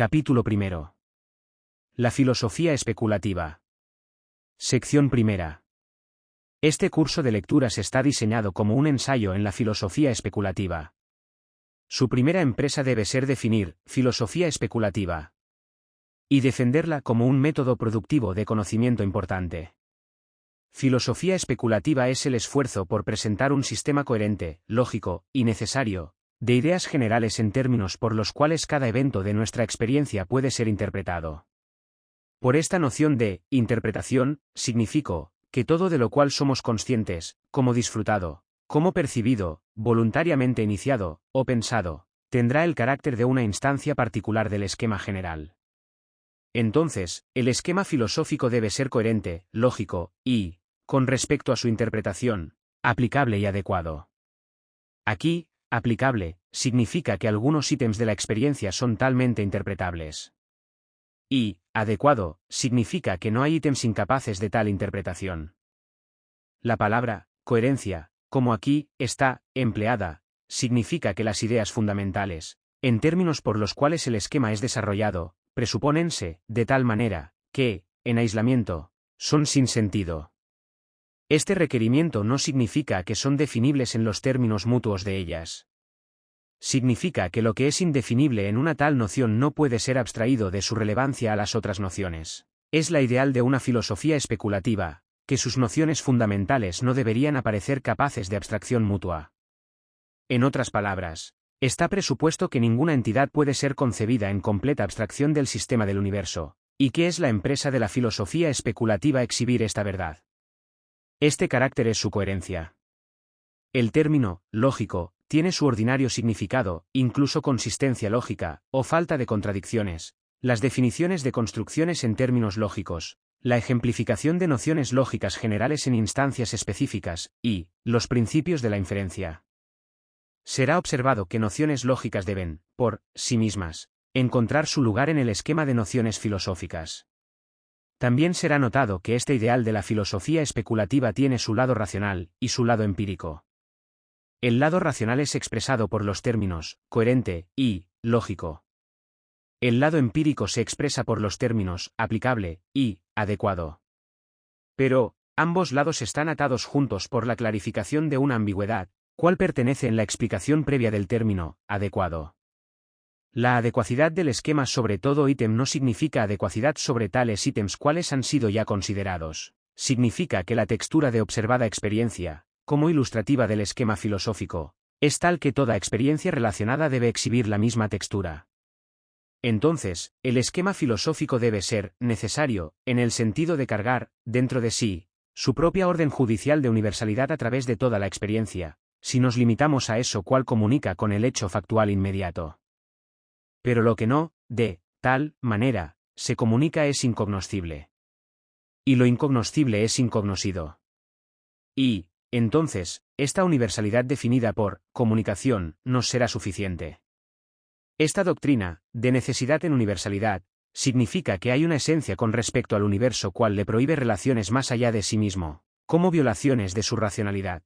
Capítulo primero. La filosofía especulativa. Sección primera. Este curso de lecturas está diseñado como un ensayo en la filosofía especulativa. Su primera empresa debe ser definir filosofía especulativa y defenderla como un método productivo de conocimiento importante. Filosofía especulativa es el esfuerzo por presentar un sistema coherente, lógico y necesario de ideas generales en términos por los cuales cada evento de nuestra experiencia puede ser interpretado. Por esta noción de interpretación, significo que todo de lo cual somos conscientes, como disfrutado, como percibido, voluntariamente iniciado, o pensado, tendrá el carácter de una instancia particular del esquema general. Entonces, el esquema filosófico debe ser coherente, lógico, y, con respecto a su interpretación, aplicable y adecuado. Aquí, aplicable, significa que algunos ítems de la experiencia son talmente interpretables. Y, adecuado, significa que no hay ítems incapaces de tal interpretación. La palabra, coherencia, como aquí está empleada, significa que las ideas fundamentales, en términos por los cuales el esquema es desarrollado, presupónense, de tal manera, que, en aislamiento, son sin sentido. Este requerimiento no significa que son definibles en los términos mutuos de ellas. Significa que lo que es indefinible en una tal noción no puede ser abstraído de su relevancia a las otras nociones. Es la ideal de una filosofía especulativa, que sus nociones fundamentales no deberían aparecer capaces de abstracción mutua. En otras palabras, está presupuesto que ninguna entidad puede ser concebida en completa abstracción del sistema del universo, y que es la empresa de la filosofía especulativa exhibir esta verdad. Este carácter es su coherencia. El término, lógico, tiene su ordinario significado, incluso consistencia lógica, o falta de contradicciones, las definiciones de construcciones en términos lógicos, la ejemplificación de nociones lógicas generales en instancias específicas, y los principios de la inferencia. Será observado que nociones lógicas deben, por sí mismas, encontrar su lugar en el esquema de nociones filosóficas. También será notado que este ideal de la filosofía especulativa tiene su lado racional y su lado empírico. El lado racional es expresado por los términos coherente y lógico. El lado empírico se expresa por los términos aplicable y adecuado. Pero, ambos lados están atados juntos por la clarificación de una ambigüedad, cual pertenece en la explicación previa del término adecuado. La adecuacidad del esquema sobre todo ítem no significa adecuacidad sobre tales ítems cuales han sido ya considerados. Significa que la textura de observada experiencia, como ilustrativa del esquema filosófico, es tal que toda experiencia relacionada debe exhibir la misma textura. Entonces, el esquema filosófico debe ser necesario, en el sentido de cargar, dentro de sí, su propia orden judicial de universalidad a través de toda la experiencia, si nos limitamos a eso cual comunica con el hecho factual inmediato. Pero lo que no, de tal manera, se comunica es incognoscible. Y lo incognoscible es incognoscido. Y, entonces, esta universalidad definida por comunicación nos será suficiente. Esta doctrina, de necesidad en universalidad, significa que hay una esencia con respecto al universo cual le prohíbe relaciones más allá de sí mismo, como violaciones de su racionalidad.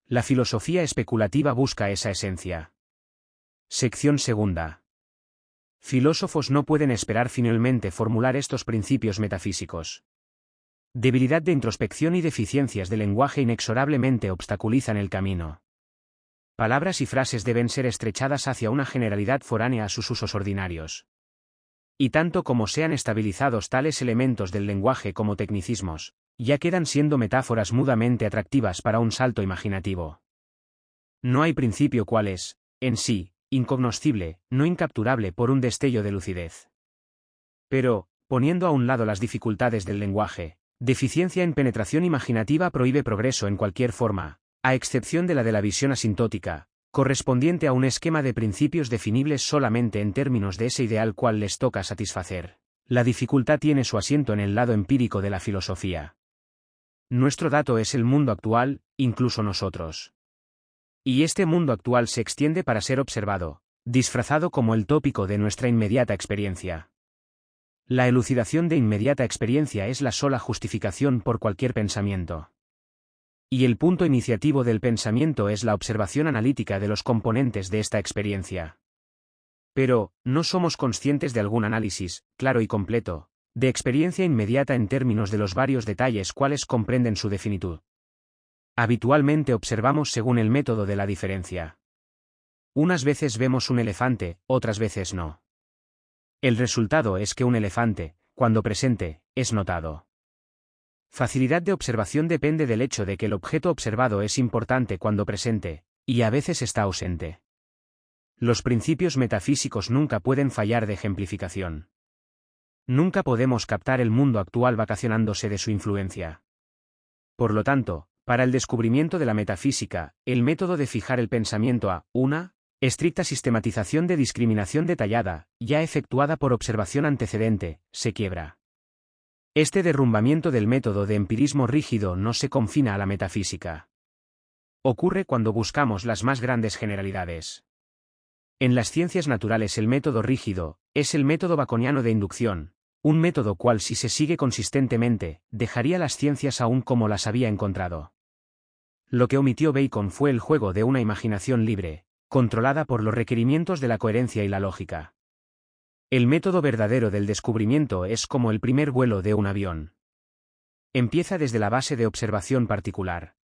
La filosofía especulativa busca esa esencia. Sección segunda. Filósofos no pueden esperar finalmente formular estos principios metafísicos. Debilidad de introspección y deficiencias de lenguaje inexorablemente obstaculizan el camino. Palabras y frases deben ser estrechadas hacia una generalidad foránea a sus usos ordinarios. Y tanto como sean estabilizados tales elementos del lenguaje como tecnicismos, ya quedan siendo metáforas mudamente atractivas para un salto imaginativo. No hay principio cual es, en sí, incognoscible, no incapturable por un destello de lucidez. Pero, poniendo a un lado las dificultades del lenguaje, deficiencia en penetración imaginativa prohíbe progreso en cualquier forma, a excepción de la visión asintótica, correspondiente a un esquema de principios definibles solamente en términos de ese ideal cual les toca satisfacer. La dificultad tiene su asiento en el lado empírico de la filosofía. Nuestro dato es el mundo actual, incluso nosotros. Y este mundo actual se extiende para ser observado, disfrazado como el tópico de nuestra inmediata experiencia. La elucidación de inmediata experiencia es la sola justificación por cualquier pensamiento. Y el punto iniciativo del pensamiento es la observación analítica de los componentes de esta experiencia. Pero, no somos conscientes de algún análisis, claro y completo, de experiencia inmediata en términos de los varios detalles cuales comprenden su definitud. Habitualmente observamos según el método de la diferencia. Unas veces vemos un elefante, otras veces no. El resultado es que un elefante, cuando presente, es notado. Facilidad de observación depende del hecho de que el objeto observado es importante cuando presente, y a veces está ausente. Los principios metafísicos nunca pueden fallar de ejemplificación. Nunca podemos captar el mundo actual vacacionándose de su influencia. Por lo tanto, para el descubrimiento de la metafísica, el método de fijar el pensamiento a una estricta sistematización de discriminación detallada, ya efectuada por observación antecedente, se quiebra. Este derrumbamiento del método de empirismo rígido no se confina a la metafísica. Ocurre cuando buscamos las más grandes generalidades. En las ciencias naturales el método rígido es el método baconiano de inducción, un método cual si se sigue consistentemente, dejaría las ciencias aún como las había encontrado. Lo que omitió Bacon fue el juego de una imaginación libre, controlada por los requerimientos de la coherencia y la lógica. El método verdadero del descubrimiento es como el primer vuelo de un avión. Empieza desde la base de observación particular.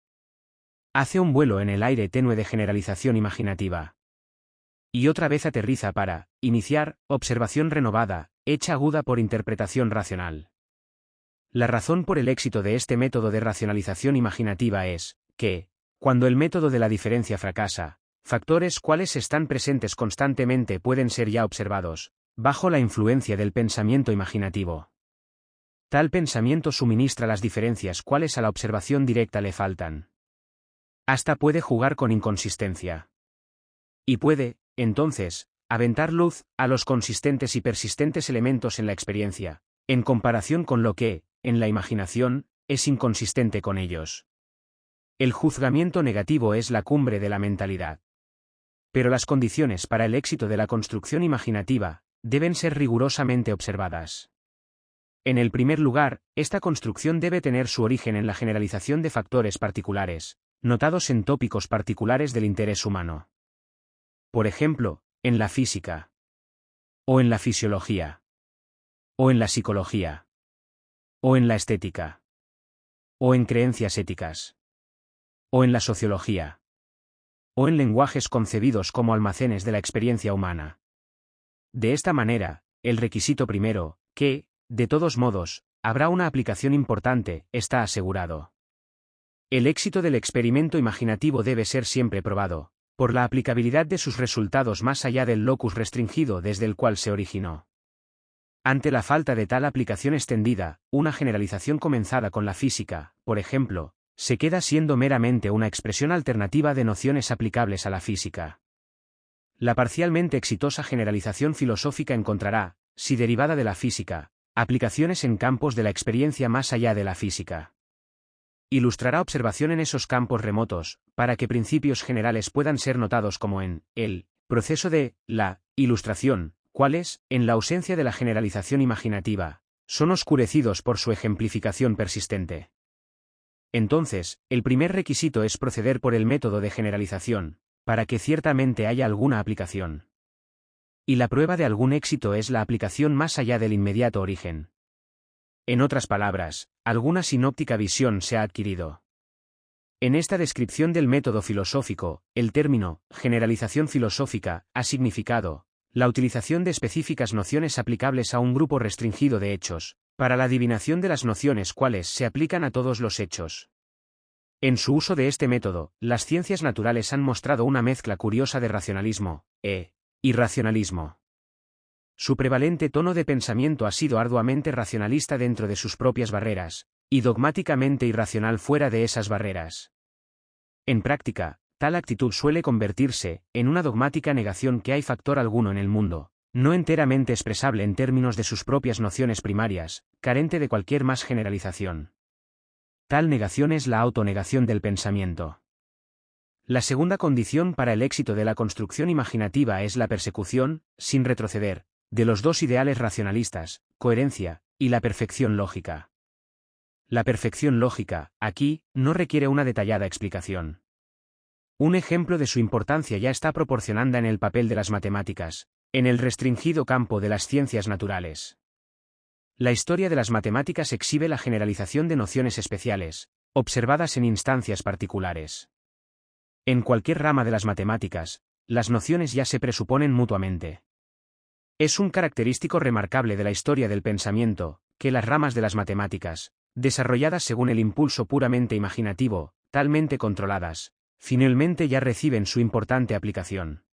Hace un vuelo en el aire tenue de generalización imaginativa. Y otra vez aterriza para iniciar observación renovada, hecha aguda por interpretación racional. La razón por el éxito de este método de racionalización imaginativa es que, cuando el método de la diferencia fracasa, factores cuales están presentes constantemente pueden ser ya observados, bajo la influencia del pensamiento imaginativo. Tal pensamiento suministra las diferencias cuales a la observación directa le faltan. Hasta puede jugar con inconsistencia. Y puede, entonces, aventar luz a los consistentes y persistentes elementos en la experiencia, en comparación con lo que, en la imaginación, es inconsistente con ellos. El juzgamiento negativo es la cumbre de la mentalidad. Pero las condiciones para el éxito de la construcción imaginativa deben ser rigurosamente observadas. En el primer lugar, esta construcción debe tener su origen en la generalización de factores particulares, notados en tópicos particulares del interés humano. Por ejemplo, en la física, o en la fisiología, o en la psicología, o en la estética, o en creencias éticas, o en la sociología, o en lenguajes concebidos como almacenes de la experiencia humana. De esta manera, el requisito primero, que, de todos modos, habrá una aplicación importante, está asegurado. El éxito del experimento imaginativo debe ser siempre probado, por la aplicabilidad de sus resultados más allá del locus restringido desde el cual se originó. Ante la falta de tal aplicación extendida, una generalización comenzada con la física, por ejemplo, se queda siendo meramente una expresión alternativa de nociones aplicables a la física. La parcialmente exitosa generalización filosófica encontrará, si derivada de la física, aplicaciones en campos de la experiencia más allá de la física. Ilustrará observación en esos campos remotos, para que principios generales puedan ser notados como en el proceso de la ilustración, cuales, en la ausencia de la generalización imaginativa, son oscurecidos por su ejemplificación persistente. Entonces, el primer requisito es proceder por el método de generalización, para que ciertamente haya alguna aplicación. Y la prueba de algún éxito es la aplicación más allá del inmediato origen. En otras palabras, alguna sinóptica visión se ha adquirido. En esta descripción del método filosófico, el término generalización filosófica ha significado la utilización de específicas nociones aplicables a un grupo restringido de hechos, para la adivinación de las nociones cuales se aplican a todos los hechos. En su uso de este método, las ciencias naturales han mostrado una mezcla curiosa de racionalismo e irracionalismo. Su prevalente tono de pensamiento ha sido arduamente racionalista dentro de sus propias barreras, y dogmáticamente irracional fuera de esas barreras. En práctica, tal actitud suele convertirse en una dogmática negación que hay factor alguno en el mundo, no enteramente expresable en términos de sus propias nociones primarias, carente de cualquier más generalización. Tal negación es la autonegación del pensamiento. La segunda condición para el éxito de la construcción imaginativa es la persecución, sin retroceder, de los dos ideales racionalistas, coherencia, y la perfección lógica. La perfección lógica, aquí, no requiere una detallada explicación. Un ejemplo de su importancia ya está proporcionada en el papel de las matemáticas, En el restringido campo de las ciencias naturales. La historia de las matemáticas exhibe la generalización de nociones especiales, observadas en instancias particulares. En cualquier rama de las matemáticas, las nociones ya se presuponen mutuamente. Es un característico remarcable de la historia del pensamiento, que las ramas de las matemáticas, desarrolladas según el impulso puramente imaginativo, talmente controladas, finalmente ya reciben su importante aplicación.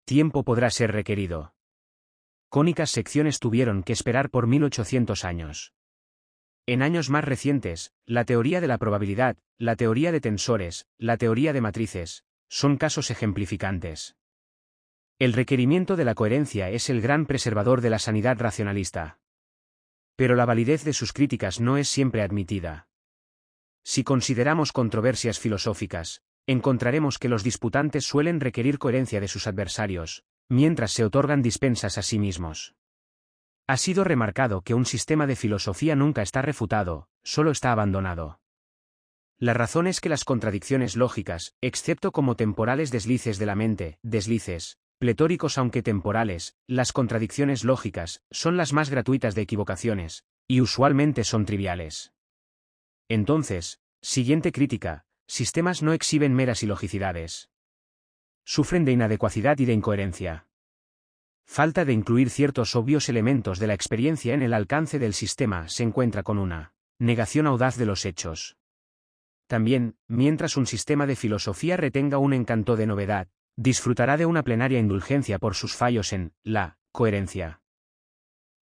Tiempo podrá ser requerido. Cónicas secciones tuvieron que esperar por 1800 años. En años más recientes, la teoría de la probabilidad, la teoría de tensores, la teoría de matrices, son casos ejemplificantes. El requerimiento de la coherencia es el gran preservador de la sanidad racionalista. Pero la validez de sus críticas no es siempre admitida. Si consideramos controversias filosóficas, encontraremos que los disputantes suelen requerir coherencia de sus adversarios, mientras se otorgan dispensas a sí mismos. Ha sido remarcado que un sistema de filosofía nunca está refutado, solo está abandonado. La razón es que las contradicciones lógicas, excepto como temporales deslices de la mente, deslices, pletóricos aunque temporales, las contradicciones lógicas, son las más gratuitas de equivocaciones, y usualmente son triviales. Entonces, siguiente crítica, sistemas no exhiben meras ilogicidades. Sufren de inadecuacidad y de incoherencia. Falta de incluir ciertos obvios elementos de la experiencia en el alcance del sistema se encuentra con una negación audaz de los hechos. También, mientras un sistema de filosofía retenga un encanto de novedad, disfrutará de una plenaria indulgencia por sus fallos en la coherencia.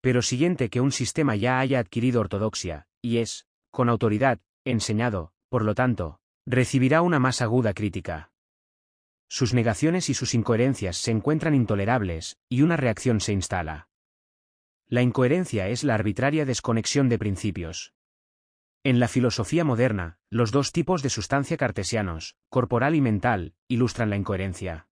Pero siguiente que un sistema ya haya adquirido ortodoxia, y es, con autoridad, enseñado, por lo tanto, recibirá una más aguda crítica. Sus negaciones y sus incoherencias se encuentran intolerables, y una reacción se instala. La incoherencia es la arbitraria desconexión de principios. En la filosofía moderna, los dos tipos de sustancia cartesianos, corporal y mental, ilustran la incoherencia.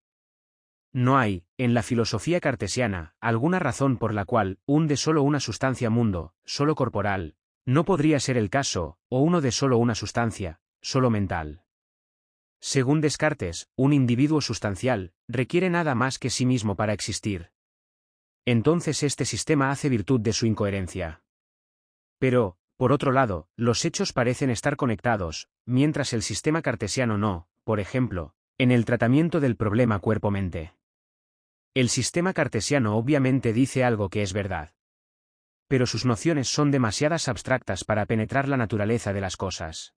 No hay, en la filosofía cartesiana, alguna razón por la cual un de solo una sustancia mundo, solo corporal, no podría ser el caso, o uno de solo una sustancia, solo mental. Según Descartes, un individuo sustancial requiere nada más que sí mismo para existir. Entonces este sistema hace virtud de su incoherencia. Pero, por otro lado, los hechos parecen estar conectados, mientras el sistema cartesiano no, por ejemplo, en el tratamiento del problema cuerpo-mente. El sistema cartesiano obviamente dice algo que es verdad. Pero sus nociones son demasiadas abstractas para penetrar la naturaleza de las cosas.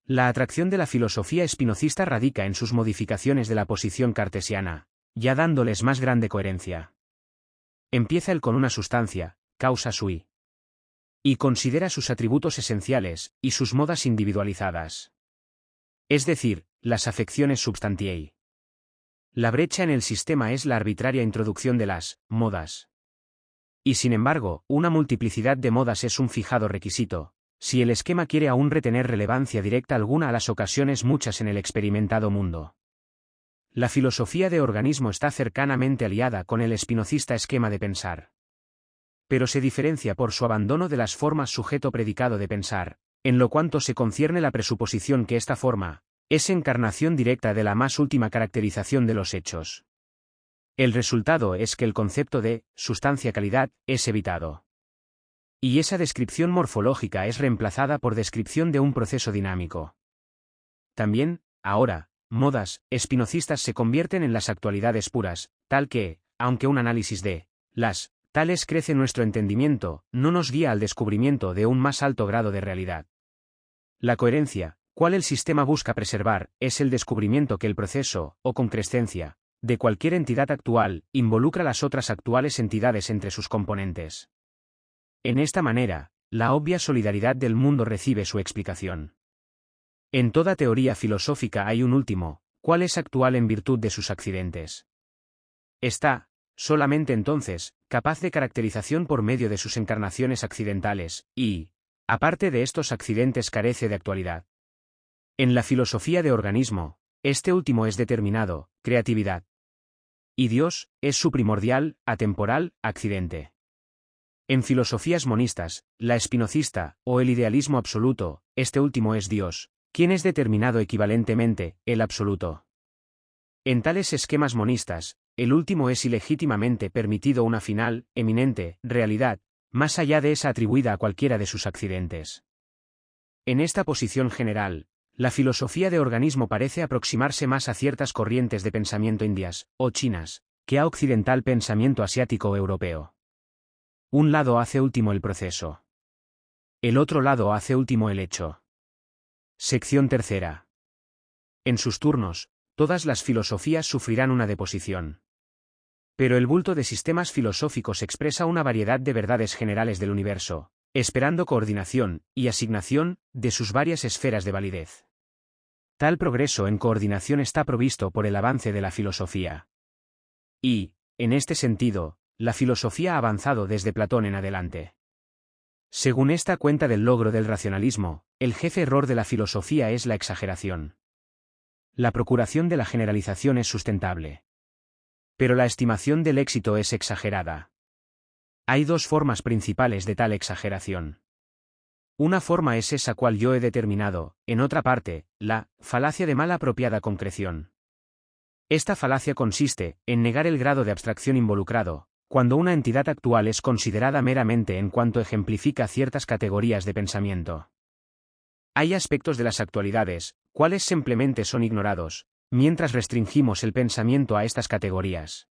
La atracción de la filosofía espinocista radica en sus modificaciones de la posición cartesiana, ya dándoles más grande coherencia. Empieza él con una sustancia, causa sui. Y considera sus atributos esenciales, y sus modas individualizadas. Es decir, las afecciones substantiae. La brecha en el sistema es la arbitraria introducción de las modas. Y sin embargo, una multiplicidad de modas es un fijado requisito, si el esquema quiere aún retener relevancia directa alguna a las ocasiones muchas en el experimentado mundo. La filosofía de organismo está cercanamente aliada con el espinocista esquema de pensar. Pero se diferencia por su abandono de las formas sujeto-predicado de pensar, en lo cuanto se concierne la presuposición que esta forma es encarnación directa de la más última caracterización de los hechos. El resultado es que el concepto de sustancia-calidad es evitado. Y esa descripción morfológica es reemplazada por descripción de un proceso dinámico. También, ahora, modas espinocistas se convierten en las actualidades puras, tal que, aunque un análisis de las tales crece nuestro entendimiento, no nos guía al descubrimiento de un más alto grado de realidad. La coherencia, cual el sistema busca preservar, es el descubrimiento que el proceso, o concrescencia, de cualquier entidad actual, involucra las otras actuales entidades entre sus componentes. En esta manera, la obvia solidaridad del mundo recibe su explicación. En toda teoría filosófica hay un último, cual es actual en virtud de sus accidentes. Está, solamente entonces, capaz de caracterización por medio de sus encarnaciones accidentales, y, aparte de estos accidentes carece de actualidad. En la filosofía de organismo, este último es determinado, creatividad. Y Dios, es su primordial, atemporal, accidente. En filosofías monistas, la espinocista, o el idealismo absoluto, este último es Dios, quien es determinado equivalentemente, el absoluto. En tales esquemas monistas, el último es ilegítimamente permitido una final, eminente, realidad, más allá de esa atribuida a cualquiera de sus accidentes. En esta posición general, la filosofía de organismo parece aproximarse más a ciertas corrientes de pensamiento indias, o chinas, que a occidental pensamiento asiático o europeo. Un lado hace último el proceso. El otro lado hace último el hecho. Sección tercera. En sus turnos, todas las filosofías sufrirán una deposición. Pero el bulto de sistemas filosóficos expresa una variedad de verdades generales del universo, esperando coordinación y asignación de sus varias esferas de validez. Tal progreso en coordinación está provisto por el avance de la filosofía. Y, en este sentido, la filosofía ha avanzado desde Platón en adelante. Según esta cuenta del logro del racionalismo, el jefe error de la filosofía es la exageración. La procuración de la generalización es sustentable. Pero la estimación del éxito es exagerada. Hay dos formas principales de tal exageración. Una forma es esa cual yo he determinado, en otra parte, la falacia de mal apropiada concreción. Esta falacia consiste en negar el grado de abstracción involucrado, cuando una entidad actual es considerada meramente en cuanto ejemplifica ciertas categorías de pensamiento. Hay aspectos de las actualidades, cuales simplemente son ignorados, mientras restringimos el pensamiento a estas categorías.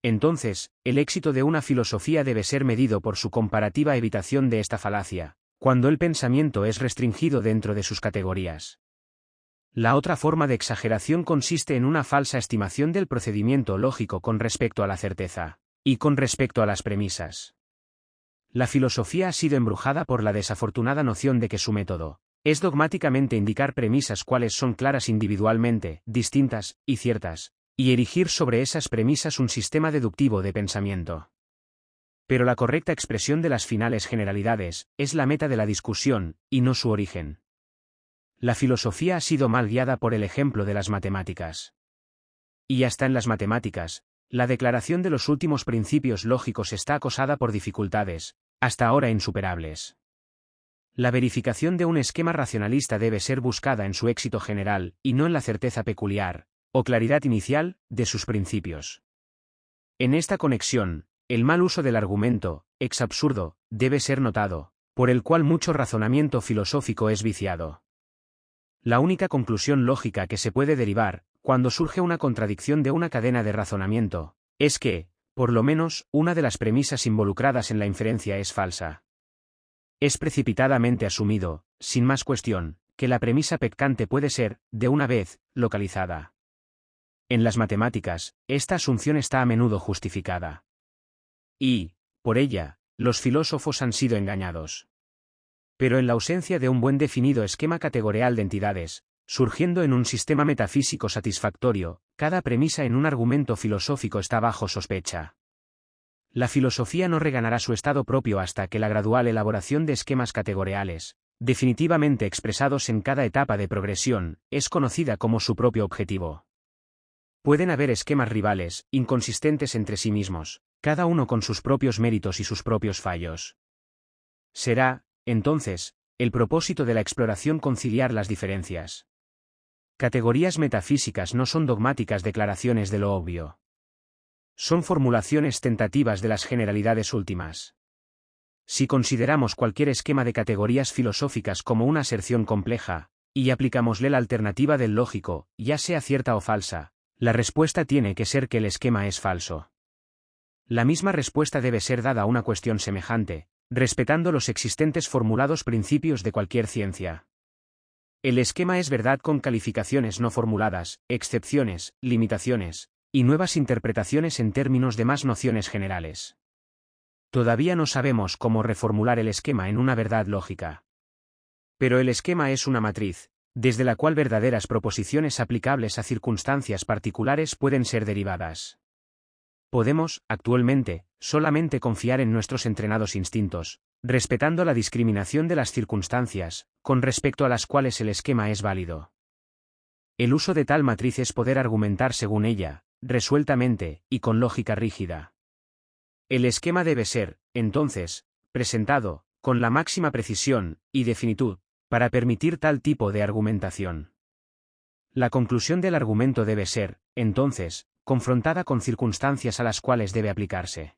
Entonces, el éxito de una filosofía debe ser medido por su comparativa evitación de esta falacia, cuando el pensamiento es restringido dentro de sus categorías. La otra forma de exageración consiste en una falsa estimación del procedimiento lógico con respecto a la certeza, y con respecto a las premisas. La filosofía ha sido embrujada por la desafortunada noción de que su método es dogmáticamente indicar premisas cuales son claras individualmente, distintas y ciertas, y erigir sobre esas premisas un sistema deductivo de pensamiento. Pero la correcta expresión de las finales generalidades es la meta de la discusión, y no su origen. La filosofía ha sido mal guiada por el ejemplo de las matemáticas. Y hasta en las matemáticas, la declaración de los últimos principios lógicos está acosada por dificultades, hasta ahora insuperables. La verificación de un esquema racionalista debe ser buscada en su éxito general, y no en la certeza peculiar, o claridad inicial, de sus principios. En esta conexión, el mal uso del argumento, ex absurdo, debe ser notado, por el cual mucho razonamiento filosófico es viciado. La única conclusión lógica que se puede derivar, cuando surge una contradicción de una cadena de razonamiento, es que, por lo menos, una de las premisas involucradas en la inferencia es falsa. Es precipitadamente asumido, sin más cuestión, que la premisa pectante puede ser, de una vez, localizada. En las matemáticas, esta asunción está a menudo justificada. Y, por ella, los filósofos han sido engañados. Pero en la ausencia de un buen definido esquema categorial de entidades, surgiendo en un sistema metafísico satisfactorio, cada premisa en un argumento filosófico está bajo sospecha. La filosofía no reganará su estado propio hasta que la gradual elaboración de esquemas categoriales, definitivamente expresados en cada etapa de progresión, es conocida como su propio objetivo. Pueden haber esquemas rivales, inconsistentes entre sí mismos, cada uno con sus propios méritos y sus propios fallos. Será, entonces, el propósito de la exploración conciliar las diferencias. Categorías metafísicas no son dogmáticas declaraciones de lo obvio. Son formulaciones tentativas de las generalidades últimas. Si consideramos cualquier esquema de categorías filosóficas como una aserción compleja, y aplicámosle la alternativa del lógico, ya sea cierta o falsa, la respuesta tiene que ser que el esquema es falso. La misma respuesta debe ser dada a una cuestión semejante, respetando los existentes formulados principios de cualquier ciencia. El esquema es verdad con calificaciones no formuladas, excepciones, limitaciones, y nuevas interpretaciones en términos de más nociones generales. Todavía no sabemos cómo reformular el esquema en una verdad lógica. Pero el esquema es una matriz, desde la cual verdaderas proposiciones aplicables a circunstancias particulares pueden ser derivadas. Podemos, actualmente, solamente confiar en nuestros entrenados instintos, respetando la discriminación de las circunstancias, con respecto a las cuales el esquema es válido. El uso de tal matriz es poder argumentar según ella, resueltamente, y con lógica rígida. El esquema debe ser, entonces, presentado, con la máxima precisión y definitud, para permitir tal tipo de argumentación. La conclusión del argumento debe ser, entonces, confrontada con circunstancias a las cuales debe aplicarse.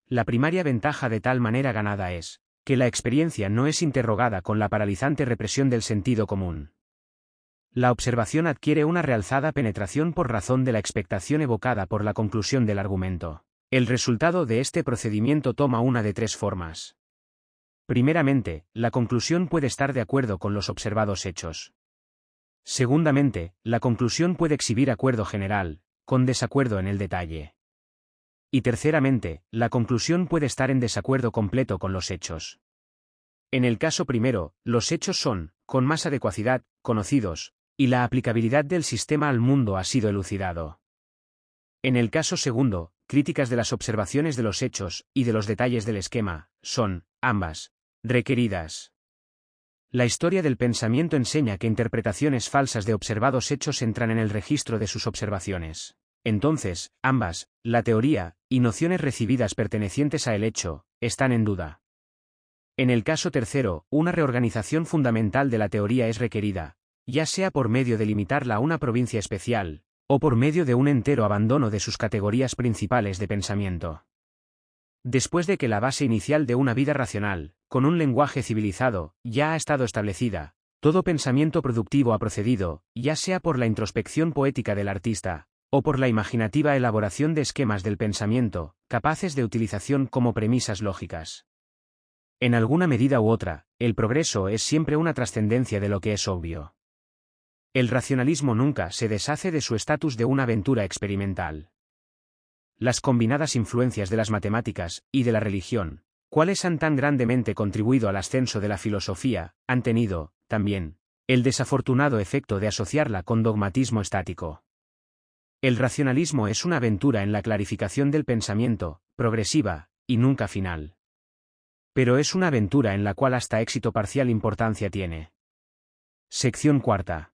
La primaria ventaja de tal manera ganada es que la experiencia no es interrogada con la paralizante represión del sentido común. La observación adquiere una realzada penetración por razón de la expectación evocada por la conclusión del argumento. El resultado de este procedimiento toma una de tres formas. Primeramente, la conclusión puede estar de acuerdo con los observados hechos. Segundamente, la conclusión puede exhibir acuerdo general, con desacuerdo en el detalle. Y terceramente, la conclusión puede estar en desacuerdo completo con los hechos. En el caso primero, los hechos son, con más adecuacidad, conocidos, y la aplicabilidad del sistema al mundo ha sido elucidado. En el caso segundo, críticas de las observaciones de los hechos y de los detalles del esquema, son, ambas, requeridas. La historia del pensamiento enseña que interpretaciones falsas de observados hechos entran en el registro de sus observaciones. Entonces, ambas, la teoría, y nociones recibidas pertenecientes a el hecho, están en duda. En el caso tercero, una reorganización fundamental de la teoría es requerida, ya sea por medio de limitarla a una provincia especial, o por medio de un entero abandono de sus categorías principales de pensamiento. Después de que la base inicial de una vida racional, con un lenguaje civilizado, ya ha estado establecida, todo pensamiento productivo ha procedido, ya sea por la introspección poética del artista, o por la imaginativa elaboración de esquemas del pensamiento, capaces de utilización como premisas lógicas. En alguna medida u otra, el progreso es siempre una trascendencia de lo que es obvio. El racionalismo nunca se deshace de su estatus de una aventura experimental. Las combinadas influencias de las matemáticas y de la religión, cuales han tan grandemente contribuido al ascenso de la filosofía, han tenido, también, el desafortunado efecto de asociarla con dogmatismo estático. El racionalismo es una aventura en la clarificación del pensamiento, progresiva, y nunca final. Pero es una aventura en la cual hasta éxito parcial importancia tiene. Sección cuarta.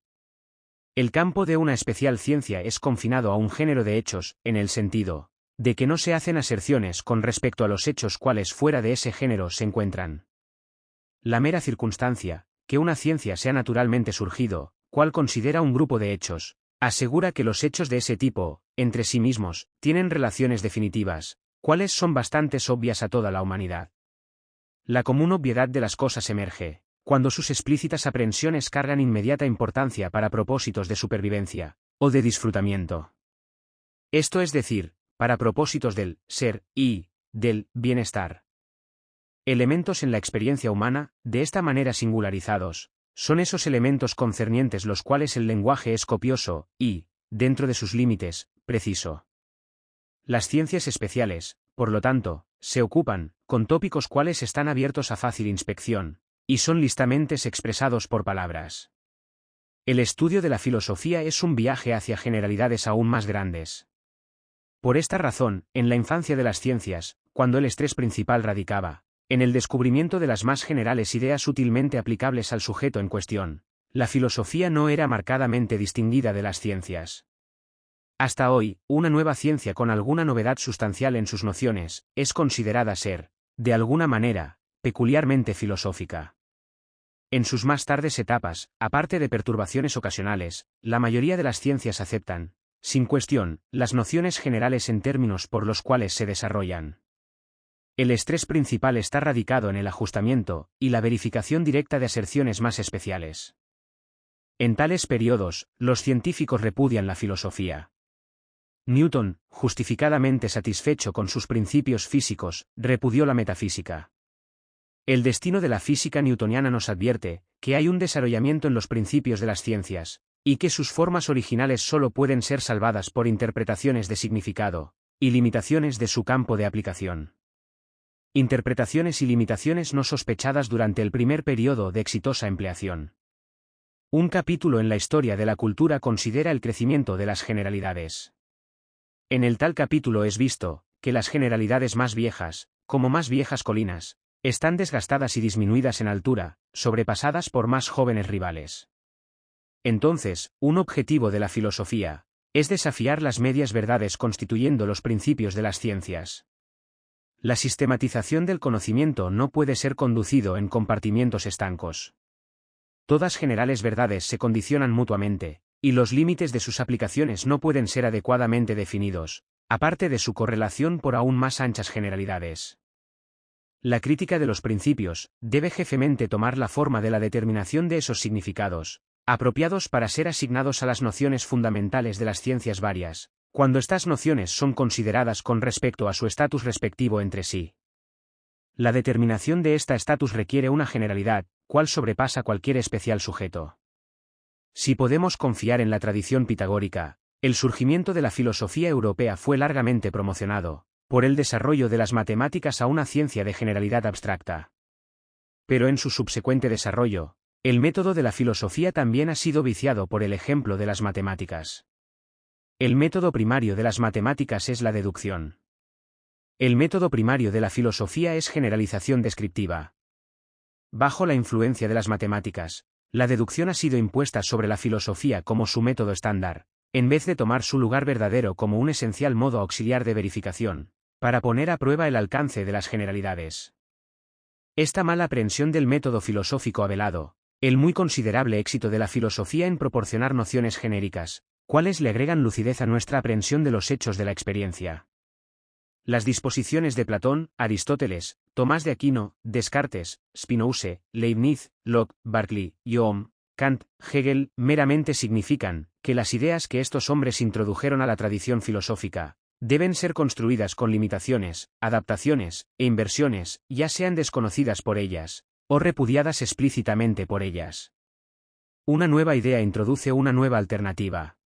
El campo de una especial ciencia es confinado a un género de hechos, en el sentido de que no se hacen aserciones con respecto a los hechos cuales fuera de ese género se encuentran. La mera circunstancia, que una ciencia sea naturalmente surgido, cual considera un grupo de hechos, asegura que los hechos de ese tipo, entre sí mismos, tienen relaciones definitivas, cuales son bastante obvias a toda la humanidad. La común obviedad de las cosas emerge cuando sus explícitas aprehensiones cargan inmediata importancia para propósitos de supervivencia, o de disfrutamiento. Esto es decir, para propósitos del ser y del bienestar. Elementos en la experiencia humana, de esta manera singularizados, son esos elementos concernientes los cuales el lenguaje es copioso y, dentro de sus límites, preciso. Las ciencias especiales, por lo tanto, se ocupan con tópicos cuales están abiertos a fácil inspección, y son listamente expresados por palabras. El estudio de la filosofía es un viaje hacia generalidades aún más grandes. Por esta razón, en la infancia de las ciencias, cuando el estrés principal radicaba en el descubrimiento de las más generales ideas útilmente aplicables al sujeto en cuestión, la filosofía no era marcadamente distinguida de las ciencias. Hasta hoy, una nueva ciencia con alguna novedad sustancial en sus nociones, es considerada ser, de alguna manera, peculiarmente filosófica. En sus más tardes etapas, aparte de perturbaciones ocasionales, la mayoría de las ciencias aceptan, sin cuestión, las nociones generales en términos por los cuales se desarrollan. El estrés principal está radicado en el ajustamiento y la verificación directa de aserciones más especiales. En tales periodos, los científicos repudian la filosofía. Newton, justificadamente satisfecho con sus principios físicos, repudió la metafísica. El destino de la física newtoniana nos advierte que hay un desarrollamiento en los principios de las ciencias, y que sus formas originales solo pueden ser salvadas por interpretaciones de significado, y limitaciones de su campo de aplicación. Interpretaciones y limitaciones no sospechadas durante el primer periodo de exitosa empleación. Un capítulo en la historia de la cultura considera el crecimiento de las generalidades. En el tal capítulo es visto que las generalidades más viejas, como más viejas colinas, están desgastadas y disminuidas en altura, sobrepasadas por más jóvenes rivales. Entonces, un objetivo de la filosofía es desafiar las medias verdades constituyendo los principios de las ciencias. La sistematización del conocimiento no puede ser conducido en compartimientos estancos. Todas generales verdades se condicionan mutuamente, y los límites de sus aplicaciones no pueden ser adecuadamente definidos, aparte de su correlación por aún más anchas generalidades. La crítica de los principios debe jefemente tomar la forma de la determinación de esos significados, apropiados para ser asignados a las nociones fundamentales de las ciencias varias, cuando estas nociones son consideradas con respecto a su estatus respectivo entre sí. La determinación de esta estatus requiere una generalidad, cual sobrepasa cualquier especial sujeto. Si podemos confiar en la tradición pitagórica, el surgimiento de la filosofía europea fue largamente promocionado por el desarrollo de las matemáticas a una ciencia de generalidad abstracta. Pero en su subsecuente desarrollo, el método de la filosofía también ha sido viciado por el ejemplo de las matemáticas. El método primario de las matemáticas es la deducción. El método primario de la filosofía es generalización descriptiva. Bajo la influencia de las matemáticas, la deducción ha sido impuesta sobre la filosofía como su método estándar, en vez de tomar su lugar verdadero como un esencial modo auxiliar de verificación, para poner a prueba el alcance de las generalidades. Esta mala aprehensión del método filosófico ha velado el muy considerable éxito de la filosofía en proporcionar nociones genéricas, cuales le agregan lucidez a nuestra aprehensión de los hechos de la experiencia. Las disposiciones de Platón, Aristóteles, Tomás de Aquino, Descartes, Spinoza, Leibniz, Locke, Berkeley, Hume, Kant, Hegel, meramente significan que las ideas que estos hombres introdujeron a la tradición filosófica deben ser construidas con limitaciones, adaptaciones e inversiones, ya sean desconocidas por ellas, o repudiadas explícitamente por ellas. Una nueva idea introduce una nueva alternativa.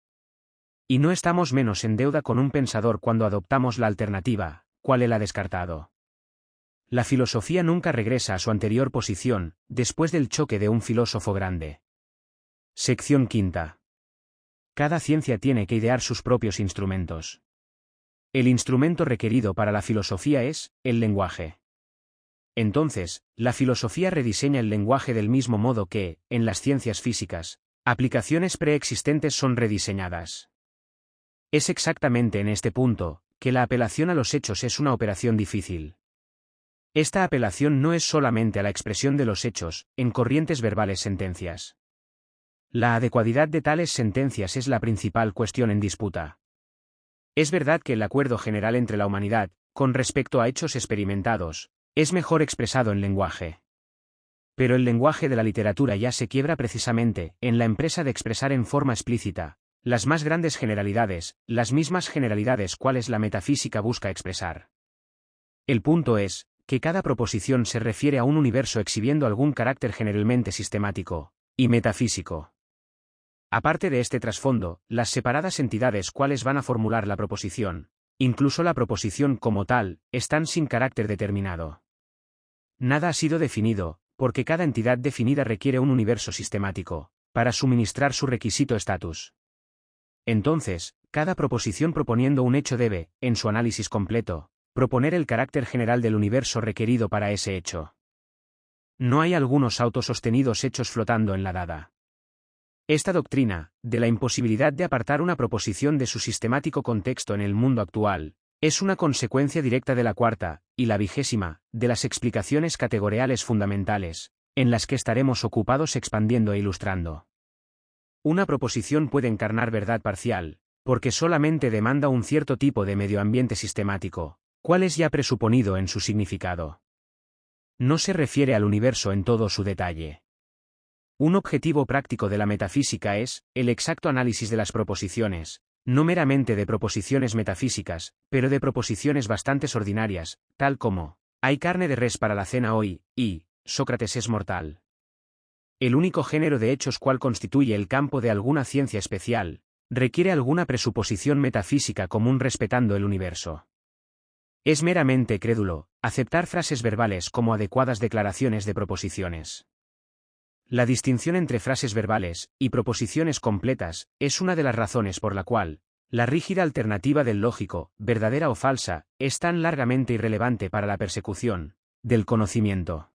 Y no estamos menos en deuda con un pensador cuando adoptamos la alternativa, cual él ha descartado. La filosofía nunca regresa a su anterior posición, después del choque de un filósofo grande. Sección quinta. Cada ciencia tiene que idear sus propios instrumentos. El instrumento requerido para la filosofía es el lenguaje. Entonces, la filosofía rediseña el lenguaje del mismo modo que, en las ciencias físicas, aplicaciones preexistentes son rediseñadas. Es exactamente en este punto que la apelación a los hechos es una operación difícil. Esta apelación no es solamente a la expresión de los hechos, en corrientes verbales sentencias. La adecuadidad de tales sentencias es la principal cuestión en disputa. Es verdad que el acuerdo general entre la humanidad, con respecto a hechos experimentados, es mejor expresado en lenguaje. Pero el lenguaje de la literatura ya se quiebra precisamente en la empresa de expresar en forma explícita las más grandes generalidades, las mismas generalidades cuales la metafísica busca expresar. El punto es que cada proposición se refiere a un universo exhibiendo algún carácter generalmente sistemático y metafísico. Aparte de este trasfondo, las separadas entidades cuales van a formular la proposición, incluso la proposición como tal, están sin carácter determinado. Nada ha sido definido, porque cada entidad definida requiere un universo sistemático, para suministrar su requisito estatus. Entonces, cada proposición proponiendo un hecho debe, en su análisis completo, proponer el carácter general del universo requerido para ese hecho. No hay algunos autosostenidos hechos flotando en la dada. Esta doctrina, de la imposibilidad de apartar una proposición de su sistemático contexto en el mundo actual, es una consecuencia directa de la cuarta, y la 20ª, de las explicaciones categoriales fundamentales, en las que estaremos ocupados expandiendo e ilustrando. Una proposición puede encarnar verdad parcial, porque solamente demanda un cierto tipo de medio ambiente sistemático, cual es ya presuponido en su significado. No se refiere al universo en todo su detalle. Un objetivo práctico de la metafísica es el exacto análisis de las proposiciones, no meramente de proposiciones metafísicas, pero de proposiciones bastante ordinarias, tal como, hay carne de res para la cena hoy, y, Sócrates es mortal. El único género de hechos cual constituye el campo de alguna ciencia especial, requiere alguna presuposición metafísica común respetando el universo. Es meramente crédulo aceptar frases verbales como adecuadas declaraciones de proposiciones. La distinción entre frases verbales y proposiciones completas es una de las razones por la cual la rígida alternativa del lógico, verdadera o falsa, es tan largamente irrelevante para la persecución del conocimiento.